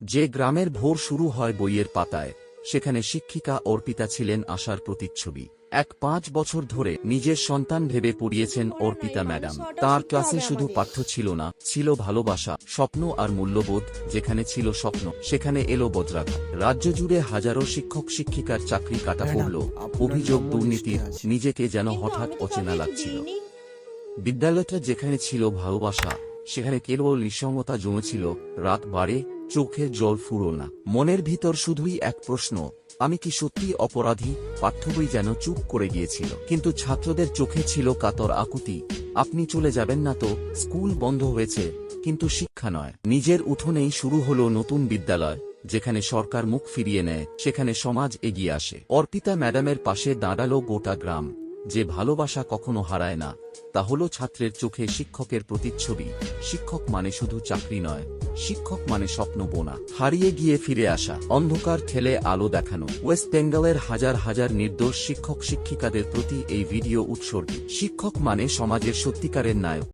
যে গ্রামের ভোর শুরু হয় বইয়ের পাতায়, সেখানে শিক্ষিকা অর্পিতা ছিলেন আশার প্রতিচ্ছবি। 5 বছর ধরে নিজের সন্তান ভেবে পড়িয়েছেন অর্পিতা ম্যাডাম। তার ক্লাসে শুধু পাঠ্য ছিল না, ছিল ভালোবাসা, স্বপ্ন আর মূল্যবোধ। যেখানে ছিল স্বপ্ন, সেখানে এলো বজ্রাঘাত। রাজ্য জুড়ে হাজারো শিক্ষক শিক্ষিকার চাকরি কাটা পড়ল। অভিযোগ দুর্নীতির, নিজেকে যেন হঠাৎ অচেনা লাগছিল। বিদ্যালয়টা যেখানে ছিল ভালোবাসা, সেখানে কেবল নিঃসঙ্গতা জমেছিল। রাত বাড়ে, চোখে জল ফুরল না। মনের ভিতর শুধুই এক প্রশ্ন, আমি কি সত্যি অপরাধী? পাঠ্যবই যেন চুপ করে গিয়েছিল, কিন্তু ছাত্রদের চোখে ছিল কাতর আকুতি। আপনি চলে যাবেন না তো? স্কুল বন্ধ হয়েছে, কিন্তু শিক্ষা নয়। নিজের উঠোনেই শুরু হলো নতুন বিদ্যালয়। যেখানে সরকার মুখ ফিরিয়ে নেয়, সেখানে সমাজ এগিয়ে আসে। অর্পিতা ম্যাডামের পাশে দাঁড়ালো গোটা গ্রাম। যে ভালোবাসা কখনো হারায় না, তা হলো ছাত্রের চোখে শিক্ষকের প্রতিচ্ছবি। শিক্ষক মানে শুধু চাকরি নয়, শিক্ষক মানে স্বপ্ন বোনা, হারিয়ে গিয়ে ফিরে আসা, অন্ধকার ঠেলে আলো দেখানো। ওয়েস্ট বেঙ্গলের হাজার হাজার নির্দোষ শিক্ষক শিক্ষিকাদের প্রতি এই ভিডিও উৎসর্গী। শিক্ষক মানে সমাজের সত্যিকারের নায়ক।